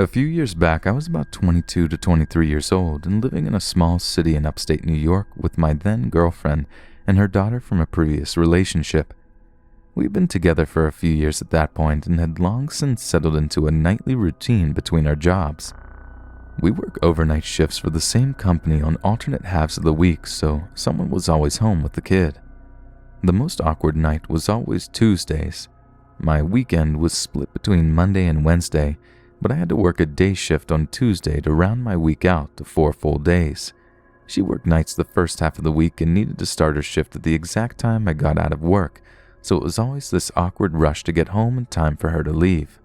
A few years back, I was about 22 to 23 years old and living in a small city in upstate New York with my then girlfriend and her daughter from a previous relationship. We'd been together for a few years at that point and had long since settled into a nightly routine between our jobs. We work overnight shifts for the same company on alternate halves of the week, so someone was always home with the kid. The most awkward night was always Tuesdays. My weekend was split between Monday and Wednesday, but I had to work a day shift on Tuesday to round my week out to 4 full days. She worked nights the first half of the week and needed to start her shift at the exact time I got out of work, so it was always this awkward rush to get home in time for her to leave.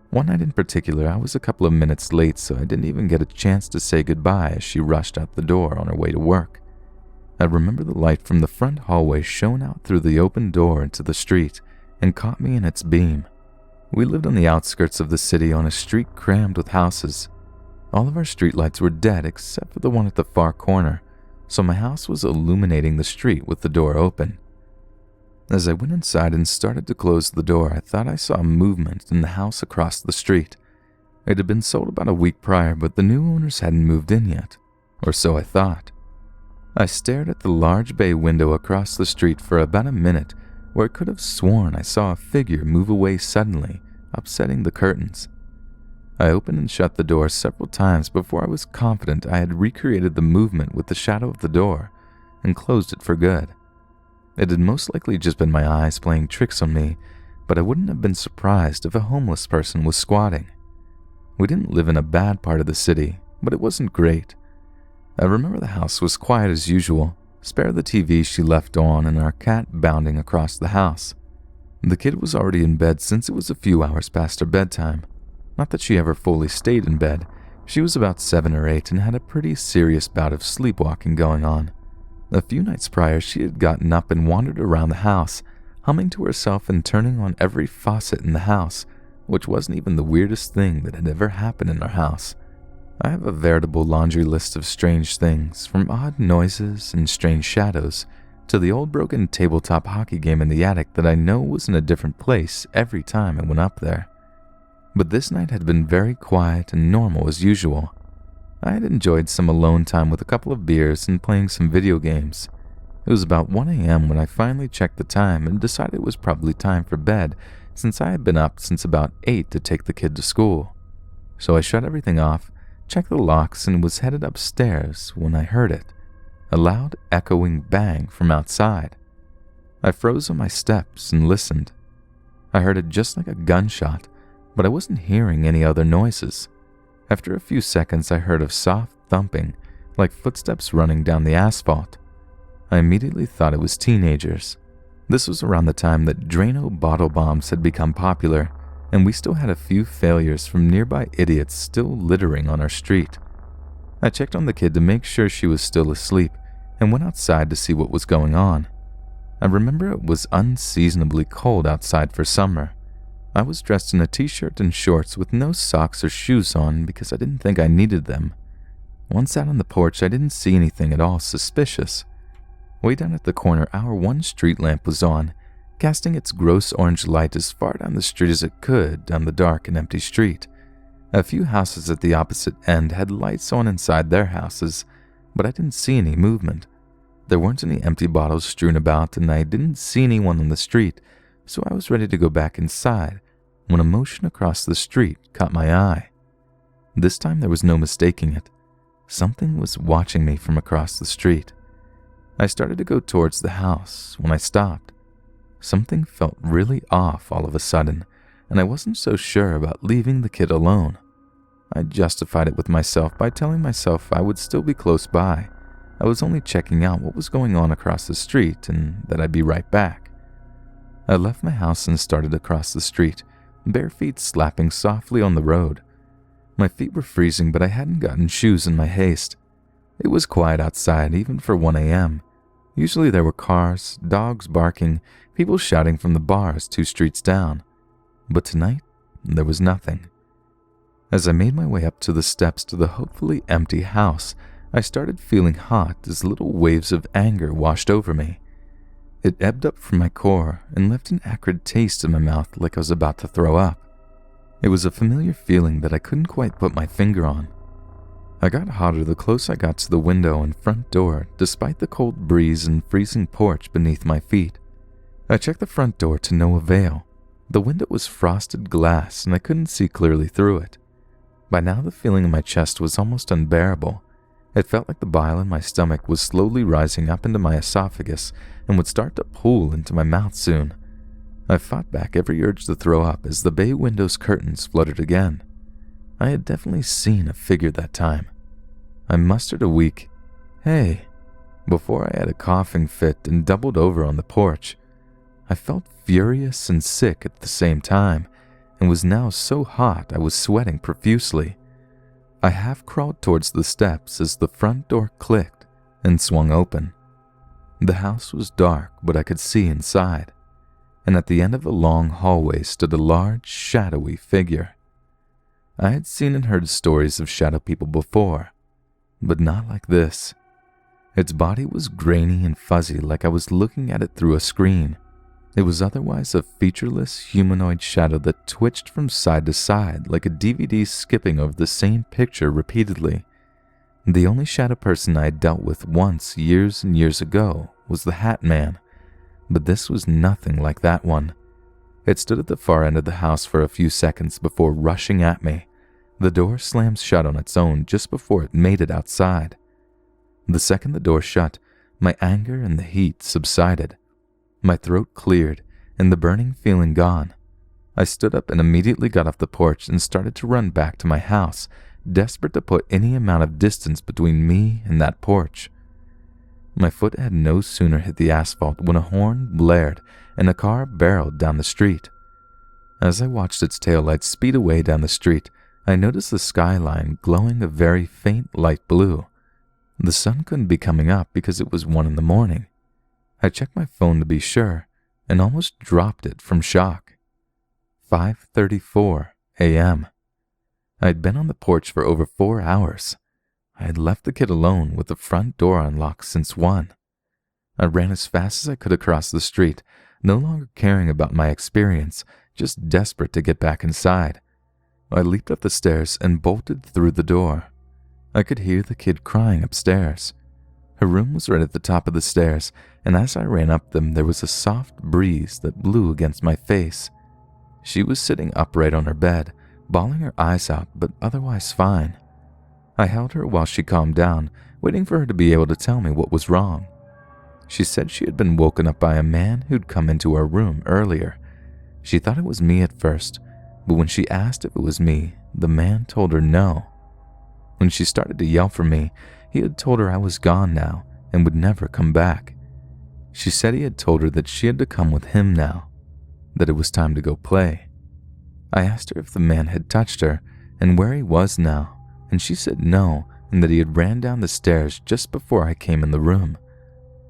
One night in particular, I was a couple of minutes late, so I didn't even get a chance to say goodbye as she rushed out the door on her way to work. I remember the light from the front hallway shone out through the open door into the street and caught me in its beam. We lived on the outskirts of the city on a street crammed with houses. All of our streetlights were dead except for the one at the far corner, so my house was illuminating the street with the door open. As I went inside and started to close the door, I thought I saw movement in the house across the street. It had been sold about a week prior, but the new owners hadn't moved in yet, or so I thought. I stared at the large bay window across the street for about a minute, where I could have sworn I saw a figure move away suddenly, upsetting the curtains. I opened and shut the door several times before I was confident I had recreated the movement with the shadow of the door and closed it for good. It had most likely just been my eyes playing tricks on me, but I wouldn't have been surprised if a homeless person was squatting. We didn't live in a bad part of the city, but it wasn't great. I remember the house was quiet as usual, spare the TV she left on and our cat bounding across the house. The kid was already in bed since it was a few hours past her bedtime. Not that she ever fully stayed in bed. She was about 7 or 8 and had a pretty serious bout of sleepwalking going on. A few nights prior, she had gotten up and wandered around the house, humming to herself and turning on every faucet in the house, which wasn't even the weirdest thing that had ever happened in our house. I have a veritable laundry list of strange things, from odd noises and strange shadows to the old broken tabletop hockey game in the attic that I know was in a different place every time I went up there. But this night had been very quiet and normal as usual. I had enjoyed some alone time with a couple of beers and playing some video games. It was about 1 a.m. when I finally checked the time and decided it was probably time for bed, since I had been up since about 8 to take the kid to school. So I shut everything off, checked the locks, and was headed upstairs when I heard it, a loud echoing bang from outside. I froze on my steps and listened. I heard it just like a gunshot, but I wasn't hearing any other noises. After a few seconds, I heard a soft thumping, like footsteps running down the asphalt. I immediately thought it was teenagers. This was around the time that Drano bottle bombs had become popular, and we still had a few failures from nearby idiots still littering on our street. I checked on the kid to make sure she was still asleep and went outside to see what was going on. I remember it was unseasonably cold outside for summer. I was dressed in a t-shirt and shorts with no socks or shoes on because I didn't think I needed them. Once out on the porch, I didn't see anything at all suspicious. Way down at the corner, our one street lamp was on, casting its gross orange light as far down the street as it could down the dark and empty street. A few houses at the opposite end had lights on inside their houses, but I didn't see any movement. There weren't any empty bottles strewn about, and I didn't see anyone on the street, so I was ready to go back inside when a motion across the street caught my eye. This time there was no mistaking it. Something was watching me from across the street. I started to go towards the house when I stopped. Something felt really off all of a sudden, and I wasn't so sure about leaving the kid alone. I justified it with myself by telling myself I would still be close by. I was only checking out what was going on across the street and that I'd be right back. I left my house and started across the street, bare feet slapping softly on the road. My feet were freezing, but I hadn't gotten shoes in my haste. It was quiet outside, even for 1 a.m. Usually there were cars, dogs barking, people shouting from the bars 2 streets down. But tonight, there was nothing. As I made my way up to the steps to the hopefully empty house, I started feeling hot as little waves of anger washed over me. It ebbed up from my core and left an acrid taste in my mouth like I was about to throw up. It was a familiar feeling that I couldn't quite put my finger on. I got hotter the closer I got to the window and front door, despite the cold breeze and freezing porch beneath my feet. I checked the front door to no avail. The window was frosted glass and I couldn't see clearly through it. By now the feeling in my chest was almost unbearable. It felt like the bile in my stomach was slowly rising up into my esophagus and would start to pool into my mouth soon. I fought back every urge to throw up as the bay window's curtains fluttered again. I had definitely seen a figure that time. I mustered a weak, "Hey," before I had a coughing fit and doubled over on the porch. I felt furious and sick at the same time, and was now so hot I was sweating profusely. I half crawled towards the steps as the front door clicked and swung open. The house was dark, but I could see inside, and at the end of a long hallway stood a large, shadowy figure. I had seen and heard stories of shadow people before, but not like this. Its body was grainy and fuzzy like I was looking at it through a screen. It was otherwise a featureless humanoid shadow that twitched from side to side like a DVD skipping over the same picture repeatedly. The only shadow person I had dealt with once years and years ago was the Hat Man, but this was nothing like that one. It stood at the far end of the house for a few seconds before rushing at me. The door slammed shut on its own just before it made it outside. The second the door shut, my anger and the heat subsided. My throat cleared and the burning feeling gone. I stood up and immediately got off the porch and started to run back to my house, desperate to put any amount of distance between me and that porch. My foot had no sooner hit the asphalt when a horn blared and a car barreled down the street. As I watched its taillights speed away down the street, I noticed the skyline glowing a very faint light blue. The sun couldn't be coming up because it was 1 a.m. I checked my phone to be sure and almost dropped it from shock. 5:34 a.m. I had been on the porch for over 4 hours. I had left the kid alone with the front door unlocked since 1. I ran as fast as I could across the street, no longer caring about my experience, just desperate to get back inside. I leaped up the stairs and bolted through the door. I could hear the kid crying upstairs. Her room was right at the top of the stairs, and as I ran up them, there was a soft breeze that blew against my face. She was sitting upright on her bed, bawling her eyes out, but otherwise fine. I held her while she calmed down, waiting for her to be able to tell me what was wrong. She said she had been woken up by a man who'd come into her room earlier. She thought it was me at first, but when she asked if it was me, the man told her no. When she started to yell for me, he had told her I was gone now and would never come back. She said he had told her that she had to come with him now, that it was time to go play. I asked her if the man had touched her and where he was now, and she said no, and that he had ran down the stairs just before I came in the room.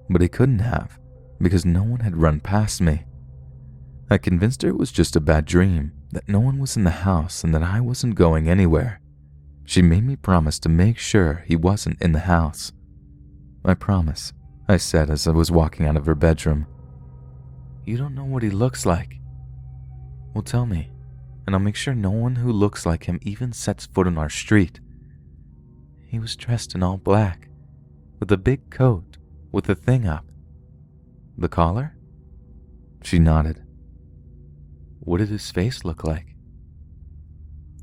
But he couldn't have, because no one had run past me. I convinced her it was just a bad dream, that no one was in the house and that I wasn't going anywhere. She made me promise to make sure he wasn't in the house. "I promise," I said as I was walking out of her bedroom. "You don't know what he looks like." "Well, tell me, and I'll make sure no one who looks like him even sets foot on our street." "He was dressed in all black, with a big coat, with a thing up." "The collar?" She nodded. "What did his face look like?"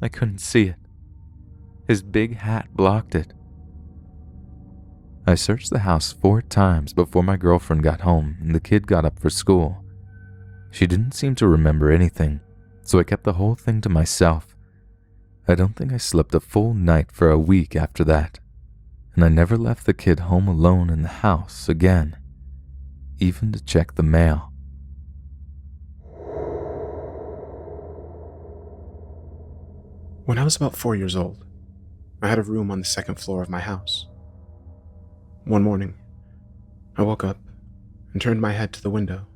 "I couldn't see it. His big hat blocked it." I searched the house 4 times before my girlfriend got home and the kid got up for school. She didn't seem to remember anything, so I kept the whole thing to myself. I don't think I slept a full night for a week after that, and I never left the kid home alone in the house again, even to check the mail. When I was about 4 years old, I had a room on the 2nd floor of my house. One morning, I woke up and turned my head to the window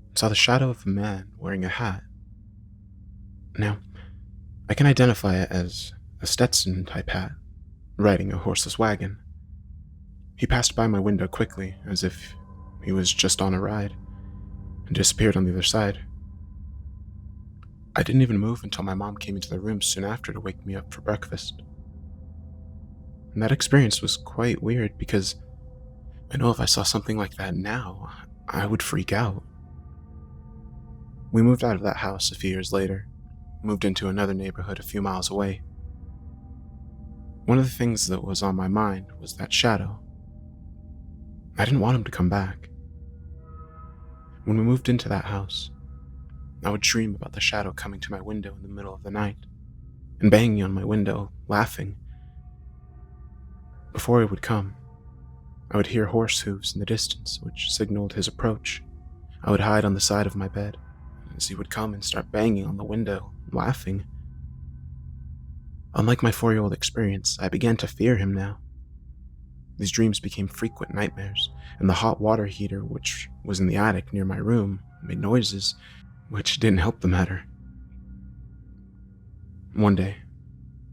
and saw the shadow of a man wearing a hat. Now, I can identify it as a Stetson-type hat, riding a horseless wagon. He passed by my window quickly, as if he was just on a ride, and disappeared on the other side. I didn't even move until my mom came into the room soon after to wake me up for breakfast. And that experience was quite weird because I know if I saw something like that now, I would freak out. We moved out of that house a few years later, moved into another neighborhood a few miles away. One of the things that was on my mind was that shadow. I didn't want him to come back. When we moved into that house, I would dream about the shadow coming to my window in the middle of the night and banging on my window, laughing. Before he would come, I would hear horse hooves in the distance, which signaled his approach. I would hide on the side of my bed as he would come and start banging on the window, laughing. Unlike my 4-year-old experience, I began to fear him now. These dreams became frequent nightmares, and the hot water heater, which was in the attic near my room, made noises, which didn't help the matter. One day,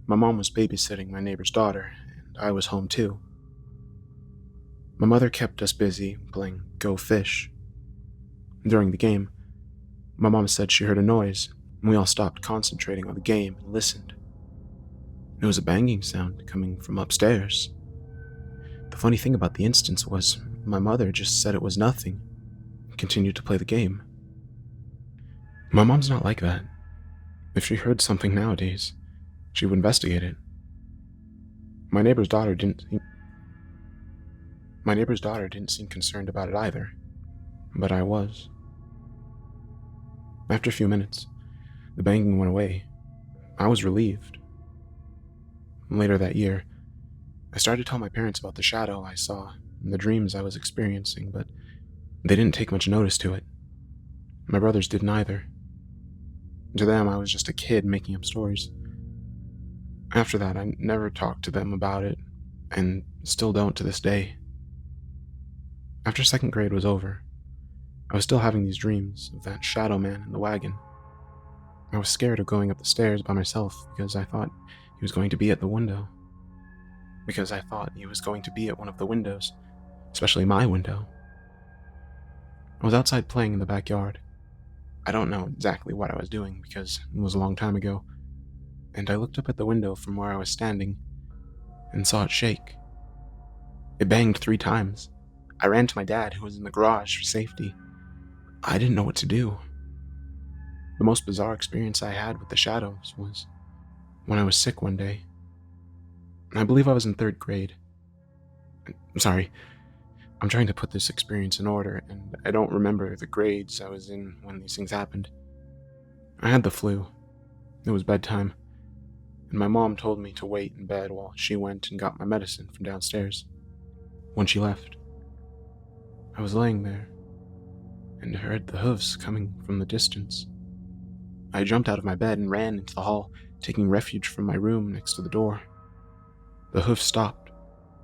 my mom was babysitting my neighbor's daughter, and I was home too. My mother kept us busy playing Go Fish. During the game, my mom said she heard a noise, and we all stopped concentrating on the game and listened. It was a banging sound coming from upstairs. The funny thing about the instance was my mother just said it was nothing and continued to play the game. My mom's not like that. If she heard something nowadays, she would investigate it. My neighbor's daughter didn't seem concerned about it either, but I was. After a few minutes, the banging went away. I was relieved. Later that year, I started to tell my parents about the shadow I saw and the dreams I was experiencing, but they didn't take much notice to it. My brothers didn't either. To them, I was just a kid making up stories. After that, I never talked to them about it, and still don't to this day. After 2nd grade was over, I was still having these dreams of that shadow man in the wagon. I was scared of going up the stairs by myself because I thought he was going to be at the window. Because I thought he was going to be at one of the windows, especially my window. I was outside playing in the backyard. I don't know exactly what I was doing because it was a long time ago, and I looked up at the window from where I was standing and saw it shake. It banged 3 times. I ran to my dad, who was in the garage, for safety. I didn't know what to do. The most bizarre experience I had with the shadows was when I was sick one day. I believe I was in 3rd grade. Sorry, I'm trying to put this experience in order, and I don't remember the grades I was in when these things happened. I had the flu. It was bedtime, and my mom told me to wait in bed while she went and got my medicine from downstairs. When she left, I was laying there and heard the hooves coming from the distance. I jumped out of my bed and ran into the hall, taking refuge from my room next to the door. The hooves stopped.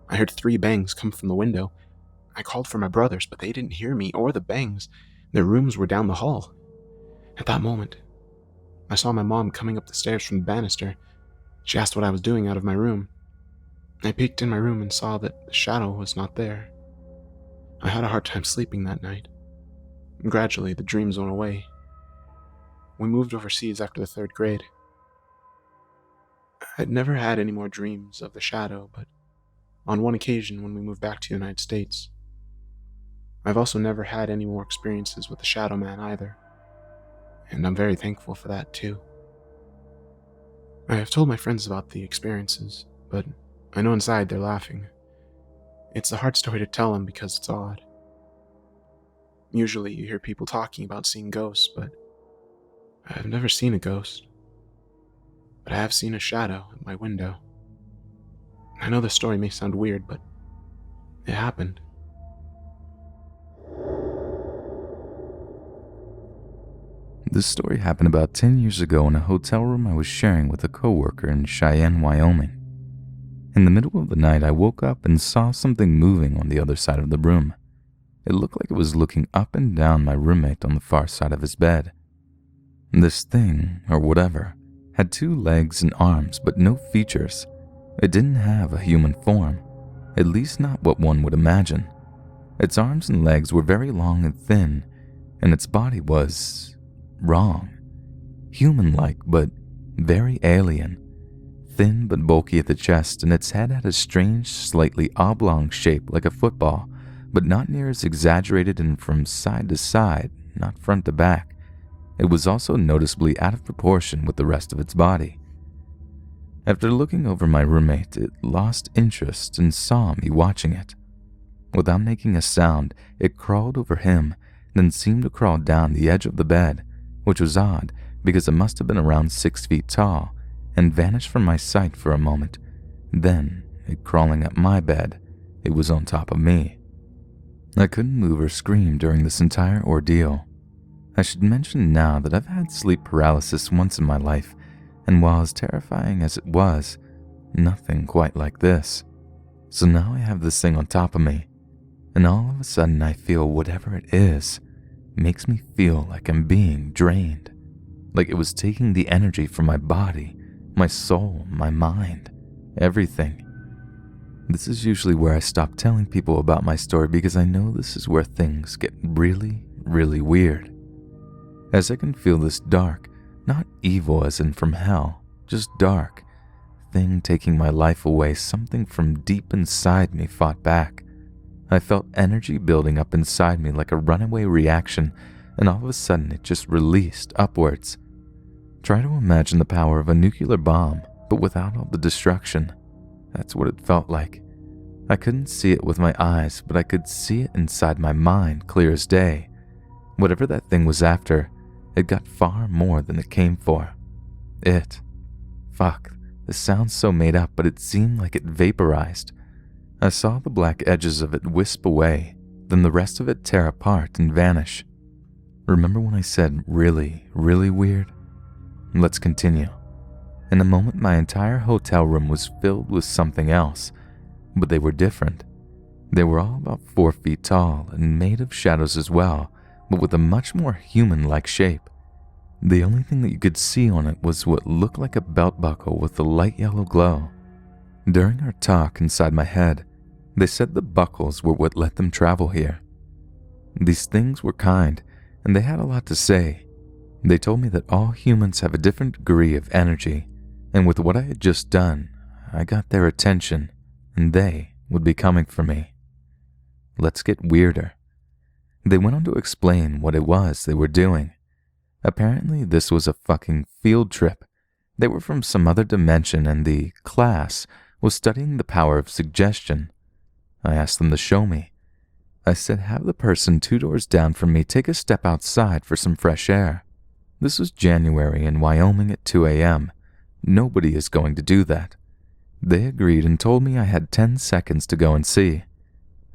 I heard 3 bangs come from the window. I called for my brothers, but they didn't hear me or the bangs. Their rooms were down the hall. At that moment, I saw my mom coming up the stairs from the banister. She asked what I was doing out of my room. I peeked in my room and saw that the shadow was not there. I had a hard time sleeping that night. Gradually, the dreams went away. We moved overseas after the 3rd grade. I'd never had any more dreams of the shadow, but on one occasion when we moved back to the United States, I've also never had any more experiences with the shadow man either, and I'm very thankful for that too. I have told my friends about the experiences, but I know inside they're laughing. It's a hard story to tell them because it's odd. Usually you hear people talking about seeing ghosts, but I've never seen a ghost. But I have seen a shadow at my window. I know the story may sound weird, but it happened. This story happened about 10 years ago in a hotel room I was sharing with a coworker in Cheyenne, Wyoming. In the middle of the night, I woke up and saw something moving on the other side of the room. It looked like it was looking up and down my roommate on the far side of his bed. This thing, or whatever, had 2 legs and arms but no features. It didn't have a human form, at least not what one would imagine. Its arms and legs were very long and thin, and its body was wrong. human-like but very alien, thin but bulky at the chest, and its head had a strange, slightly oblong shape like a football, but not near as exaggerated, and from side to side, not front to back. It was also noticeably out of proportion with the rest of its body. After looking over my roommate, it lost interest and saw me watching it. Without making a sound, it crawled over him, then seemed to crawl down the edge of the bed, which was odd because it must have been around 6 feet tall, and vanished from my sight for a moment. Then, it crawling up my bed, it was on top of me. I couldn't move or scream during this entire ordeal. I should mention now that I've had sleep paralysis once in my life, and while as terrifying as it was, nothing quite like this. So now I have this thing on top of me, and all of a sudden I feel whatever it is makes me feel like I'm being drained, like it was taking the energy from my body, my soul, my mind, everything. This is usually where I stop telling people about my story because I know this is where things get really, really weird. As I can feel this dark, not evil as in from hell, just dark, thing taking my life away, something from deep inside me fought back. I felt energy building up inside me like a runaway reaction, and all of a sudden it just released upwards. Try to imagine the power of a nuclear bomb, but without all the destruction. That's what it felt like. I couldn't see it with my eyes, but I could see it inside my mind clear as day. Whatever that thing was after, it got far more than it came for. Fuck, this sounds so made up, but it seemed like it vaporized. I saw the black edges of it wisp away, then the rest of it tear apart and vanish. Remember when I said really, really weird? Let's continue. In a moment, my entire hotel room was filled with something else, but they were different. They were all about 4 feet tall and made of shadows as well, but with a much more human-like shape. The only thing that you could see on it was what looked like a belt buckle with a light yellow glow. During our talk inside my head, they said the buckles were what let them travel here. These things were kind, and they had a lot to say. They told me that all humans have a different degree of energy, and with what I had just done, I got their attention, and they would be coming for me. Let's get weirder. They went on to explain what it was they were doing. Apparently, this was a fucking field trip. They were from some other dimension, and the class was studying the power of suggestion. I asked them to show me. I said, have the person 2 doors down from me take a step outside for some fresh air. This was January in Wyoming at 2 a.m. Nobody is going to do that. They agreed and told me I had 10 seconds to go and see.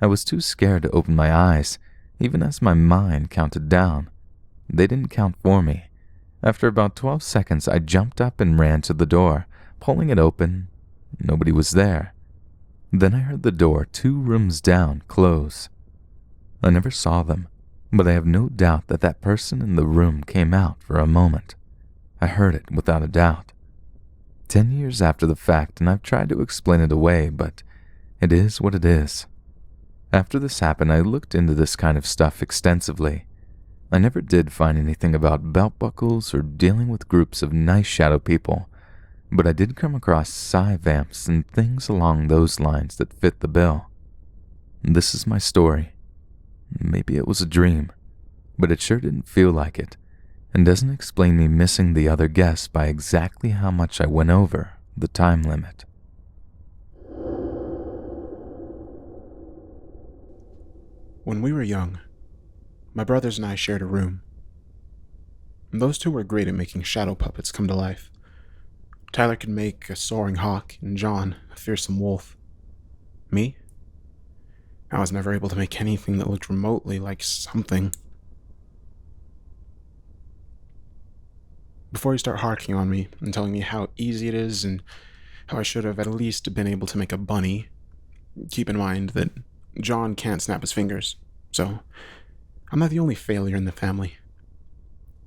I was too scared to open my eyes, even as my mind counted down. They didn't count for me. After about 12 seconds, I jumped up and ran to the door, pulling it open. Nobody was there. Then I heard the door 2 rooms down close. I never saw them, but I have no doubt that that person in the room came out for a moment. I heard it without a doubt. 10 years after the fact, and I've tried to explain it away, but it is what it is. After this happened, I looked into this kind of stuff extensively. I never did find anything about belt buckles or dealing with groups of nice shadow people, but I did come across psi vamps and things along those lines that fit the bill. This is my story. Maybe it was a dream, but it sure didn't feel like it, and doesn't explain me missing the other guests by exactly how much I went over the time limit. When we were young, my brothers and I shared a room. Those two were great at making shadow puppets come to life. Tyler could make a soaring hawk, and John a fearsome wolf. Me? I was never able to make anything that looked remotely like something. Before you start harking on me and telling me how easy it is and how I should have at least been able to make a bunny, keep in mind that John can't snap his fingers, so I'm not the only failure in the family.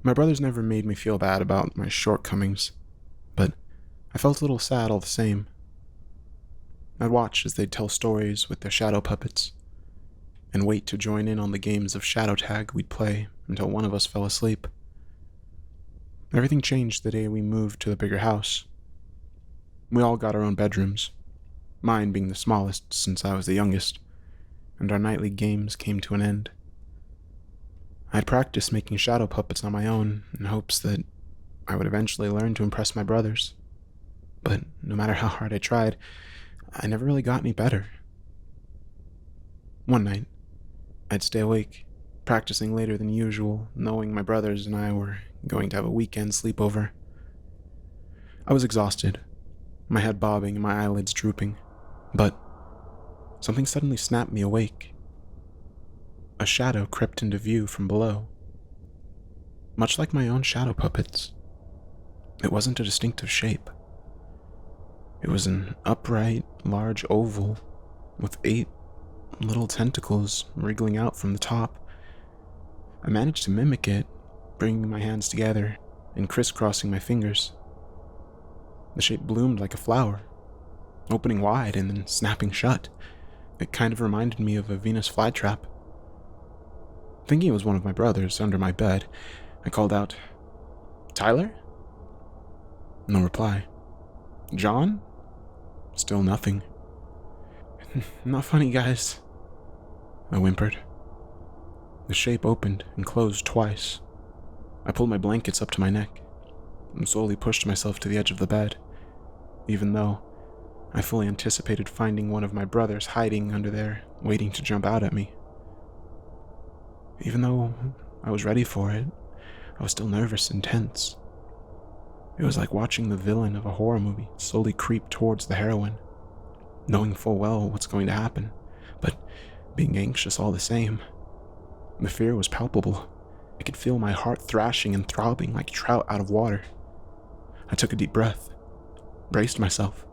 My brothers never made me feel bad about my shortcomings, but I felt a little sad all the same. I'd watch as they'd tell stories with their shadow puppets, and wait to join in on the games of shadow tag we'd play until one of us fell asleep. Everything changed the day we moved to the bigger house. We all got our own bedrooms, mine being the smallest since I was the youngest, and our nightly games came to an end. I had practiced making shadow puppets on my own in hopes that I would eventually learn to impress my brothers. But no matter how hard I tried, I never really got any better. One night, I'd stay awake, practicing later than usual, knowing my brothers and I were going to have a weekend sleepover. I was exhausted, my head bobbing and my eyelids drooping, but something suddenly snapped me awake. A shadow crept into view from below. Much like my own shadow puppets, it wasn't a distinctive shape. It was an upright, large oval with 8 little tentacles wriggling out from the top. I managed to mimic it, bringing my hands together and crisscrossing my fingers. The shape bloomed like a flower, opening wide and then snapping shut. It kind of reminded me of a Venus flytrap. Thinking it was one of my brothers under my bed, I called out, "Tyler?" No reply. "John?" Still nothing. "Not funny, guys," I whimpered. The shape opened and closed twice. I pulled my blankets up to my neck and slowly pushed myself to the edge of the bed, even though I fully anticipated finding one of my brothers hiding under there, waiting to jump out at me. Even though I was ready for it, I was still nervous and tense. It was like watching the villain of a horror movie slowly creep towards the heroine, knowing full well what's going to happen, but being anxious all the same. The fear was palpable. I could feel my heart thrashing and throbbing like trout out of water. I took a deep breath, braced myself,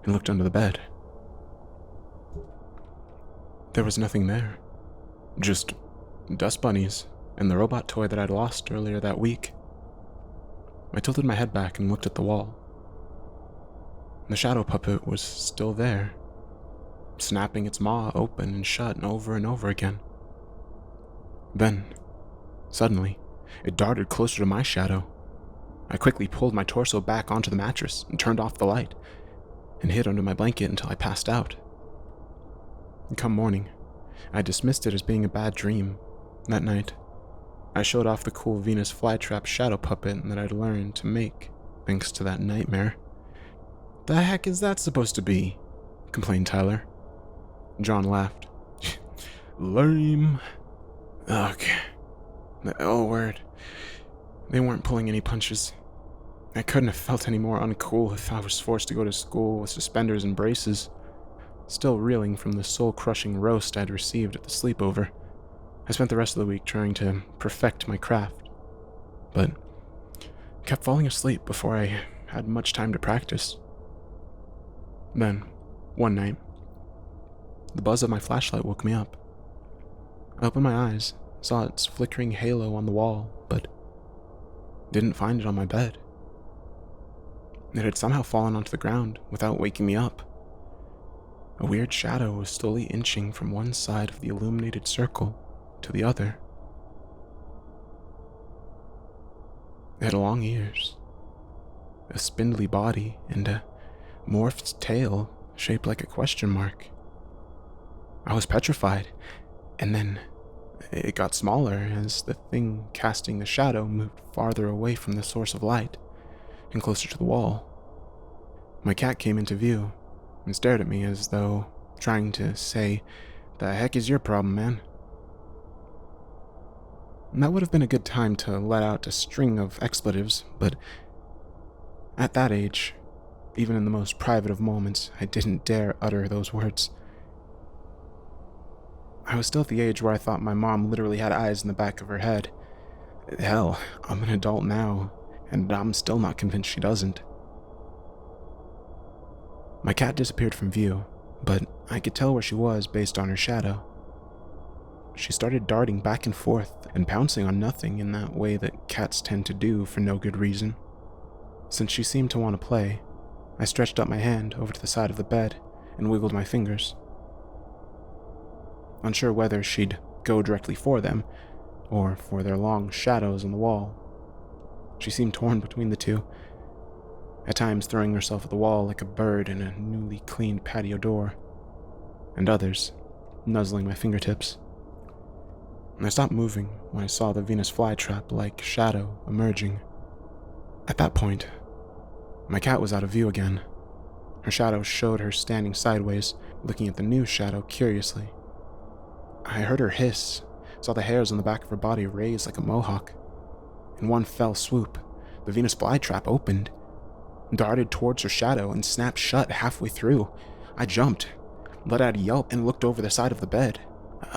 and looked under the bed. There was nothing there. Just dust bunnies and the robot toy that I'd lost earlier that week. I tilted my head back and looked at the wall. The shadow puppet was still there, snapping its maw open and shut and over again. Then, suddenly, it darted closer to my shadow. I quickly pulled my torso back onto the mattress and turned off the light, and hid under my blanket until I passed out. Come morning, I dismissed it as being a bad dream. That night, I showed off the cool Venus flytrap shadow puppet that I'd learned to make thanks to that nightmare. "The heck is that supposed to be?" complained Tyler. John laughed. "Lame." Ugh. Oh, word. They weren't pulling any punches. I couldn't have felt any more uncool if I was forced to go to school with suspenders and braces. Still reeling from the soul-crushing roast I'd received at the sleepover, I spent the rest of the week trying to perfect my craft, but kept falling asleep before I had much time to practice. Then, one night, the buzz of my flashlight woke me up. I opened my eyes, saw its flickering halo on the wall, but didn't find it on my bed. It had somehow fallen onto the ground without waking me up. A weird shadow was slowly inching from one side of the illuminated circle to the other. It had long ears, a spindly body, and a morphed tail shaped like a question mark. I was petrified, and then it got smaller as the thing casting the shadow moved farther away from the source of light and closer to the wall. My cat came into view and stared at me as though trying to say, "The heck is your problem, man?" And that would have been a good time to let out a string of expletives, but at that age, even in the most private of moments, I didn't dare utter those words. I was still at the age where I thought my mom literally had eyes in the back of her head. Hell, I'm an adult now, and I'm still not convinced she doesn't. My cat disappeared from view, but I could tell where she was based on her shadow. She started darting back and forth and pouncing on nothing in that way that cats tend to do for no good reason. Since she seemed to want to play, I stretched out my hand over to the side of the bed and wiggled my fingers. Unsure whether she'd go directly for them, or for their long shadows on the wall. She seemed torn between the two, at times throwing herself at the wall like a bird in a newly cleaned patio door, and others nuzzling my fingertips. I stopped moving when I saw the Venus flytrap-like shadow emerging. At that point, my cat was out of view again. Her shadow showed her standing sideways, looking at the new shadow curiously. I heard her hiss, saw the hairs on the back of her body raise like a mohawk. In one fell swoop, the Venus flytrap opened, darted towards her shadow, and snapped shut halfway through. I jumped, let out a yelp, and looked over the side of the bed.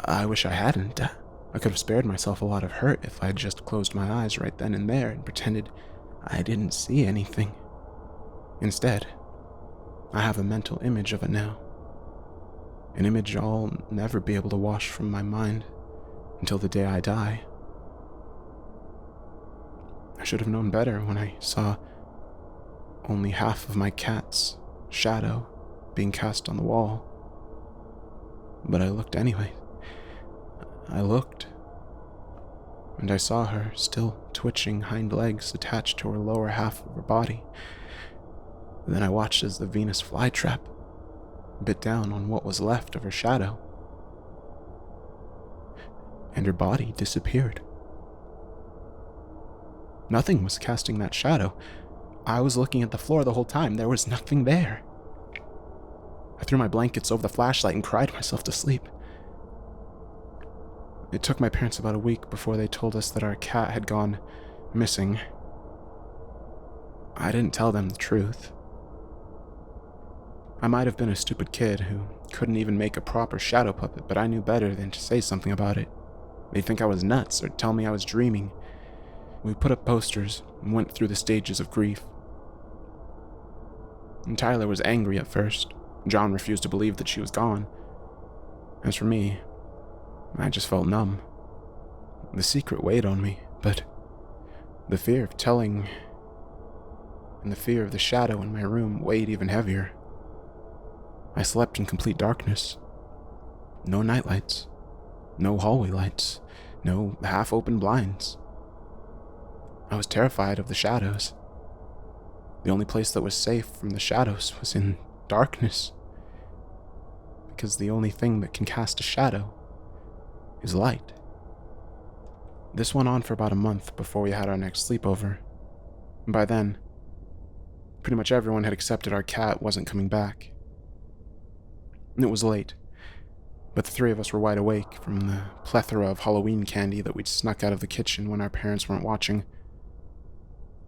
I wish I hadn't. I could have spared myself a lot of hurt if I'd just closed my eyes right then and there and pretended I didn't see anything. Instead, I have a mental image of it now. An image I'll never be able to wash from my mind until the day I die. I should have known better when I saw only half of my cat's shadow being cast on the wall. But I looked anyway. I looked, and I saw her still twitching hind legs attached to her lower half of her body. Then I watched as the Venus flytrap bit down on what was left of her shadow, and her body disappeared. Nothing was casting that shadow. I was looking at the floor the whole time. There was nothing there. I threw my blankets over the flashlight and cried myself to sleep. It took my parents about a week before they told us that our cat had gone missing. I didn't tell them the truth. I might have been a stupid kid who couldn't even make a proper shadow puppet, but I knew better than to say something about it. They'd think I was nuts or tell me I was dreaming. We put up posters and went through the stages of grief. And Tyler was angry at first. John refused to believe that she was gone. As for me, I just felt numb. The secret weighed on me, but the fear of telling and the fear of the shadow in my room weighed even heavier. I slept in complete darkness. No nightlights, no hallway lights, no half-open blinds. I was terrified of the shadows. The only place that was safe from the shadows was in darkness, because the only thing that can cast a shadow is light. This went on for about a month before we had our next sleepover. And by then, pretty much everyone had accepted our cat wasn't coming back. It was late, but the three of us were wide awake from the plethora of Halloween candy that we'd snuck out of the kitchen when our parents weren't watching.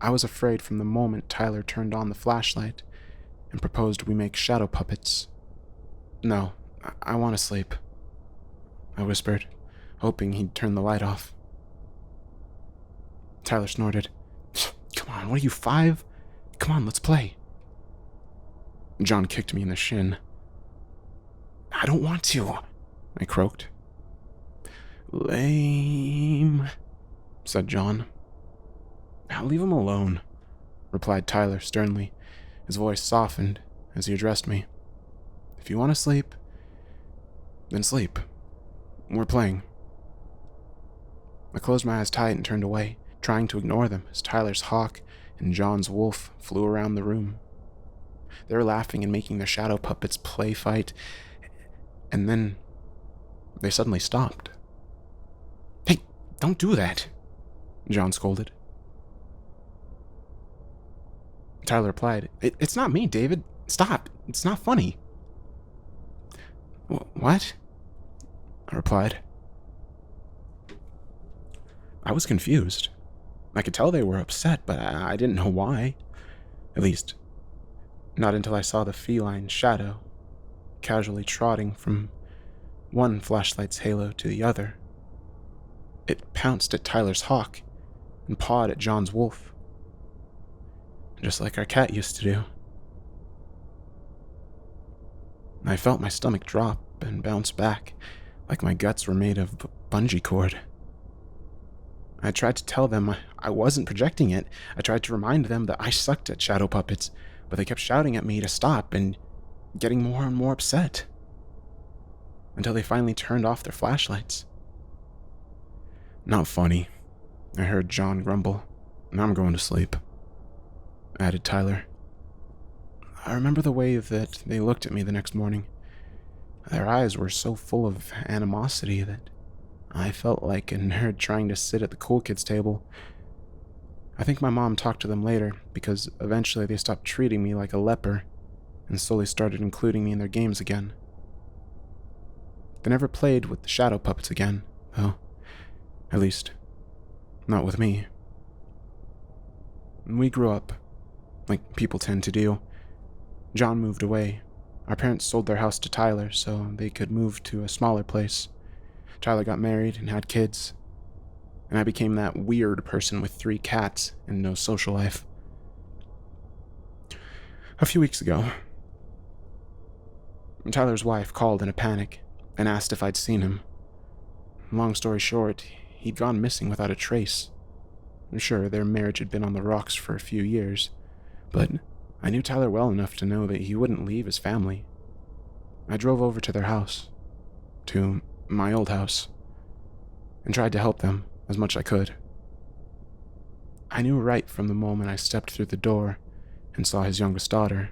I was afraid from the moment Tyler turned on the flashlight and proposed we make shadow puppets. "No, I want to sleep," I whispered, hoping he'd turn the light off. Tyler snorted. "Come on, what are you, 5? Come on, let's play." John kicked me in the shin. "I don't want to," I croaked. "Lame," said John. "I'll leave him alone," replied Tyler sternly. His voice softened as he addressed me. "If you want to sleep, then sleep. We're playing." I closed my eyes tight and turned away, trying to ignore them as Tyler's hawk and John's wolf flew around the room. They were laughing and making their shadow puppets play fight, and then they suddenly stopped. "Hey, don't do that," John scolded. Tyler replied, It's not me, David. Stop. It's not funny." "What?" I replied. I was confused. I could tell they were upset, but I didn't know why. At least, not until I saw the feline shadow casually trotting from one flashlight's halo to the other. It pounced at Tyler's hawk and pawed at John's wolf, just like our cat used to do. I felt my stomach drop and bounce back, like my guts were made of bungee cord. I tried to tell them I wasn't projecting it. I tried to remind them that I sucked at shadow puppets, but they kept shouting at me to stop and getting more and more upset, until they finally turned off their flashlights. "Not funny," I heard John grumble. I'm going to sleep," added Tyler. I remember the way that they looked at me the next morning. Their eyes were so full of animosity that I felt like a nerd trying to sit at the cool kids' table. I think my mom talked to them later, because eventually they stopped treating me like a leper and slowly started including me in their games again. They never played with the shadow puppets again, though. At least, not with me. We grew up, like people tend to do. John moved away. Our parents sold their house to Tyler so they could move to a smaller place. Tyler got married and had kids, and I became that weird person with 3 cats and no social life. A few weeks ago, Tyler's wife called in a panic and asked if I'd seen him. Long story short, he'd gone missing without a trace. Sure, their marriage had been on the rocks for a few years, but I knew Tyler well enough to know that he wouldn't leave his family. I drove over to their house, to my old house, and tried to help them as much as I could. I knew right from the moment I stepped through the door and saw his youngest daughter.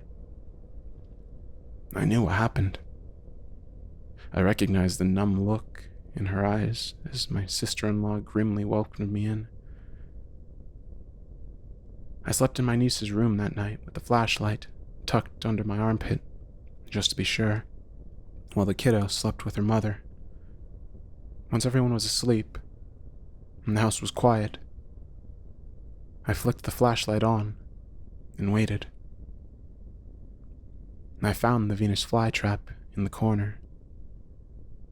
I knew what happened. I recognized the numb look in her eyes as my sister-in-law grimly welcomed me in. I slept in my niece's room that night with the flashlight tucked under my armpit, just to be sure, while the kiddo slept with her mother. Once everyone was asleep, and the house was quiet, I flicked the flashlight on and waited. I found the Venus flytrap in the corner.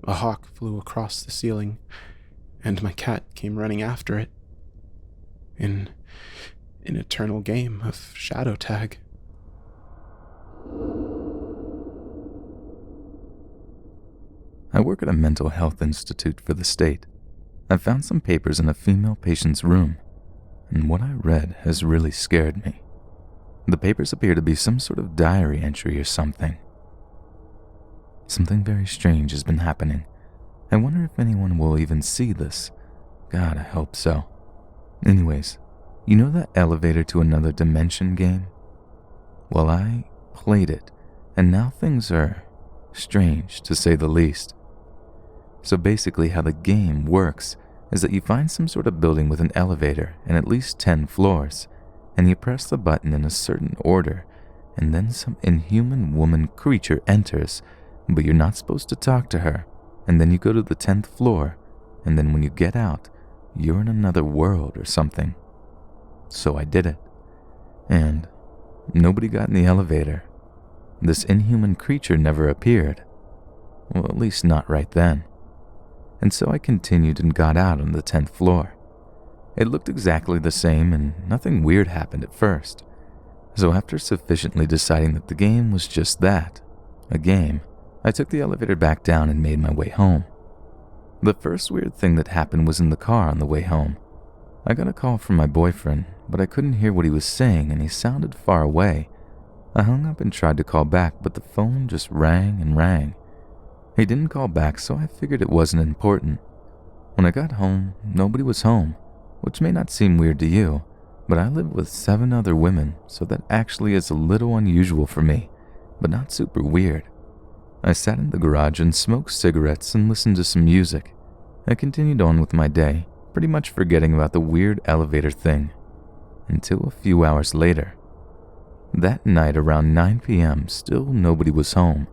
A hawk flew across the ceiling, and my cat came running after it. In an eternal game of shadow tag. I work at a mental health institute for the state. I found some papers in a female patient's room, and what I read has really scared me. The papers appear to be some sort of diary entry or something. Something very strange has been happening. I wonder if anyone will even see this. God, I hope so. Anyways, you know that elevator to another dimension game? Well, I played it, and now things are strange, to say the least. So basically how the game works is that you find some sort of building with an elevator and at least 10 floors, and you press the button in a certain order, and then some inhuman woman creature enters, but you're not supposed to talk to her, and then you go to the 10th floor, and then when you get out, you're in another world or something. So I did it, and nobody got in the elevator. This inhuman creature never appeared. Well, at least not right then. And so I continued and got out on the 10th floor. It looked exactly the same, and nothing weird happened at first. So after sufficiently deciding that the game was just that, a game, I took the elevator back down and made my way home. The first weird thing that happened was in the car on the way home. I got a call from my boyfriend, but I couldn't hear what he was saying and he sounded far away. I hung up and tried to call back, but the phone just rang and rang. He didn't call back, so I figured it wasn't important. When I got home, nobody was home, which may not seem weird to you, but I live with 7 other women, so that actually is a little unusual for me, but not super weird. I sat in the garage and smoked cigarettes and listened to some music. I continued on with my day, pretty much forgetting about the weird elevator thing, until a few hours later. That night around 9 p.m., still nobody was home.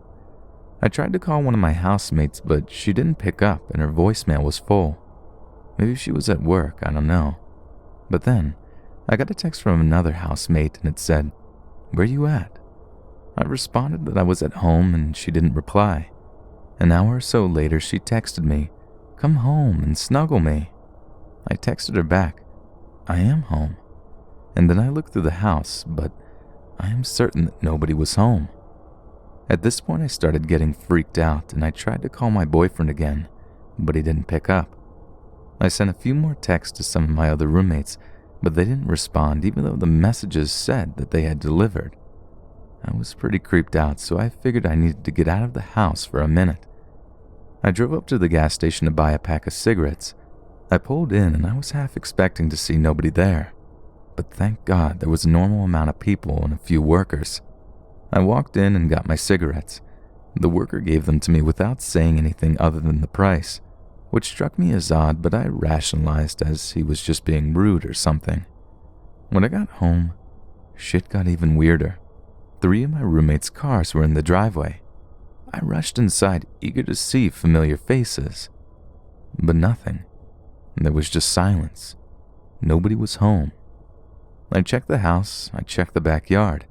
I tried to call one of my housemates, but she didn't pick up and her voicemail was full. Maybe she was at work, I don't know. But then, I got a text from another housemate and it said, "Where you at?" I responded that I was at home and she didn't reply. An hour or so later, she texted me, "Come home and snuggle me." I texted her back, "I am home." And then I looked through the house, but I am certain that nobody was home. At this point, I started getting freaked out and I tried to call my boyfriend again, but he didn't pick up. I sent a few more texts to some of my other roommates, but they didn't respond even though the messages said that they had delivered. I was pretty creeped out, so I figured I needed to get out of the house for a minute. I drove up to the gas station to buy a pack of cigarettes. I pulled in and I was half expecting to see nobody there. but thank God there was a normal amount of people and a few workers. I walked in and got my cigarettes. The worker gave them to me without saying anything other than the price, which struck me as odd, but I rationalized as he was just being rude or something. When I got home, shit got even weirder. 3 of my roommates' cars were in the driveway. I rushed inside, eager to see familiar faces. But nothing. There was just silence. Nobody was home. I checked the house, I checked the backyard,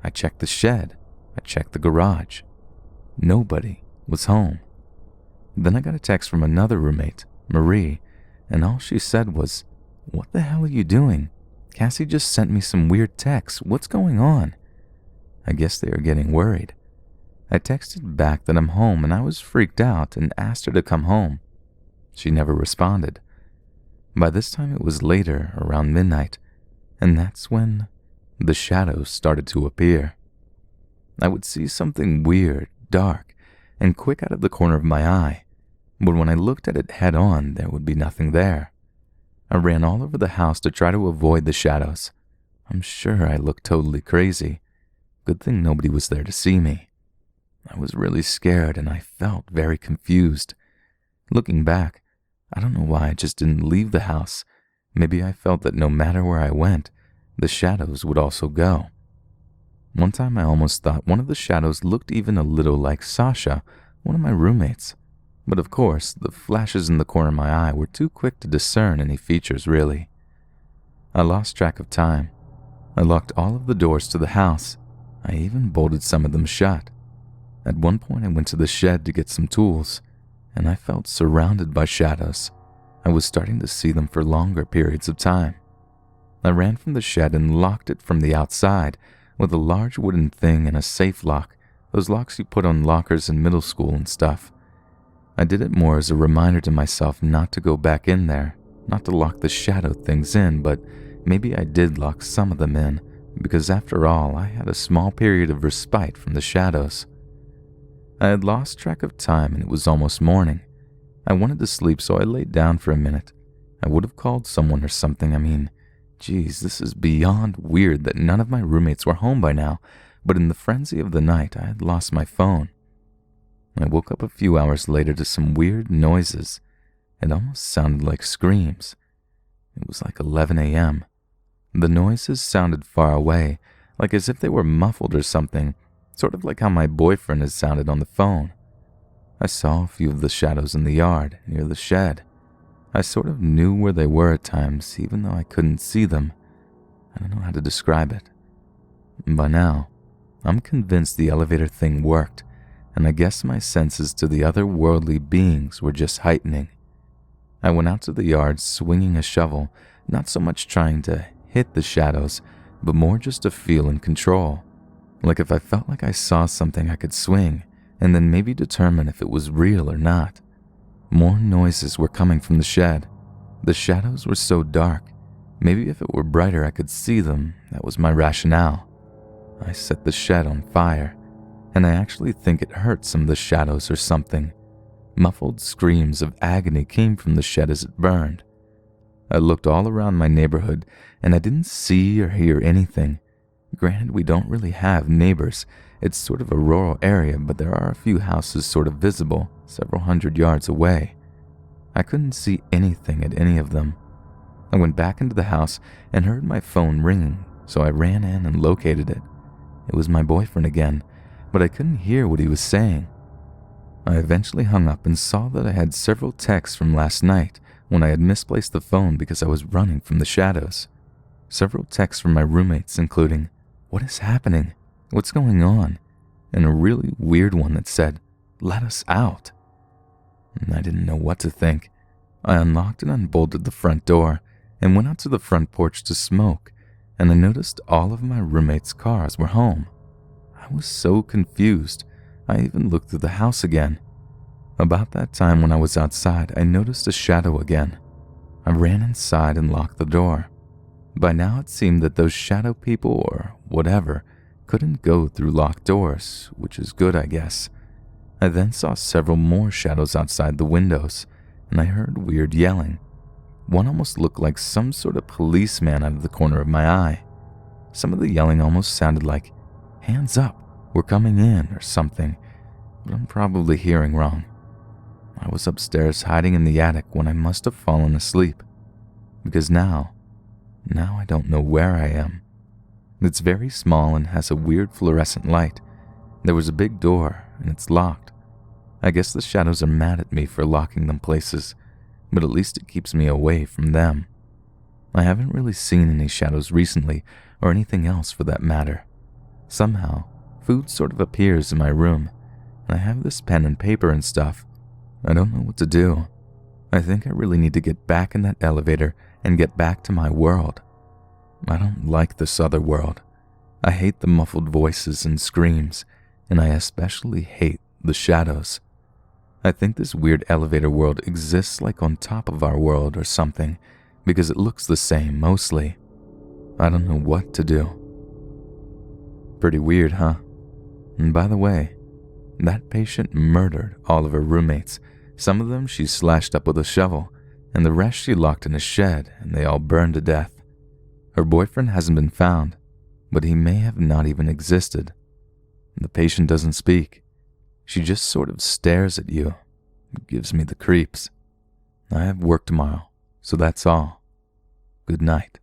I checked the shed, I checked the garage. Nobody was home. Then I got a text from another roommate, Marie, and all she said was, "What the hell are you doing? Cassie just sent me some weird texts. What's going on?" I guess they are getting worried. I texted back that I'm home and I was freaked out and asked her to come home. She never responded. By this time it was later, around midnight, and that's when the shadows started to appear. I would see something weird, dark, and quick out of the corner of my eye, but when I looked at it head on, there would be nothing there. I ran all over the house to try to avoid the shadows. I'm sure I looked totally crazy. Good thing nobody was there to see me. I was really scared and I felt very confused. Looking back, I don't know why I just didn't leave the house. Maybe I felt that no matter where I went, the shadows would also go. One time I almost thought one of the shadows looked even a little like Sasha, one of my roommates. But of course, the flashes in the corner of my eye were too quick to discern any features really. I lost track of time. I locked all of the doors to the house. I even bolted some of them shut. At one point I went to the shed to get some tools, and I felt surrounded by shadows. I was starting to see them for longer periods of time. I ran from the shed and locked it from the outside with a large wooden thing and a safe lock, those locks you put on lockers in middle school and stuff. I did it more as a reminder to myself not to go back in there, not to lock the shadow things in, but maybe I did lock some of them in, because after all, I had a small period of respite from the shadows. I had lost track of time and it was almost morning. I wanted to sleep, so I laid down for a minute. I would have called someone or something. Geez, this is beyond weird that none of my roommates were home by now, but in the frenzy of the night, I had lost my phone. I woke up a few hours later to some weird noises. It almost sounded like screams. It was like 11 a.m. The noises sounded far away, like as if they were muffled or something, sort of like how my boyfriend had sounded on the phone. I saw a few of the shadows in the yard, near the shed. I sort of knew where they were at times, even though I couldn't see them. I don't know how to describe it. By now, I'm convinced the elevator thing worked, and I guess my senses to the otherworldly beings were just heightening. I went out to the yard swinging a shovel, not so much trying to hit the shadows, but more just to feel in control. Like if I felt like I saw something I could swing, and then maybe determine if it was real or not. More noises were coming from the shed. The shadows were so dark. Maybe if it were brighter I could see them. That was my rationale. I set the shed on fire, and I actually think it hurt some of the shadows or something. Muffled screams of agony came from the shed as it burned. I looked all around my neighborhood, and I didn't see or hear anything. Granted, we don't really have neighbors. It's sort of a rural area, but there are a few houses sort of visible, several hundred yards away. I couldn't see anything at any of them. I went back into the house and heard my phone ringing, so I ran in and located it. It was my boyfriend again, but I couldn't hear what he was saying. I eventually hung up and saw that I had several texts from last night when I had misplaced the phone because I was running from the shadows. Several texts from my roommates, including, "What is happening? What's going on?" and a really weird one that said, "Let us out." And I didn't know what to think. I unlocked and unbolted the front door and went out to the front porch to smoke, and I noticed all of my roommates' cars were home. I was so confused, I even looked through the house again. About that time when I was outside, I noticed a shadow again. I ran inside and locked the door. By now it seemed that those shadow people, or whatever, couldn't go through locked doors, which is good, I guess. I then saw several more shadows outside the windows, and I heard weird yelling. One almost looked like some sort of policeman out of the corner of my eye. Some of the yelling almost sounded like, "Hands up, we're coming in," or something, but I'm probably hearing wrong. I was upstairs hiding in the attic when I must have fallen asleep, because now I don't know where I am. It's very small and has a weird fluorescent light. There was a big door, and it's locked. I guess the shadows are mad at me for locking them places, but at least it keeps me away from them. I haven't really seen any shadows recently, or anything else for that matter. Somehow, food sort of appears in my room, and I have this pen and paper and stuff. I don't know what to do. I think I really need to get back in that elevator and get back to my world. I don't like this other world. I hate the muffled voices and screams, and I especially hate the shadows. I think this weird elevator world exists like on top of our world or something, because it looks the same mostly. I don't know what to do. Pretty weird, huh? And by the way, that patient murdered all of her roommates. Some of them she slashed up with a shovel, and the rest she locked in a shed, and they all burned to death. Her boyfriend hasn't been found, but he may have not even existed. The patient doesn't speak. She just sort of stares at you. It gives me the creeps. I have work tomorrow, so that's all. Good night.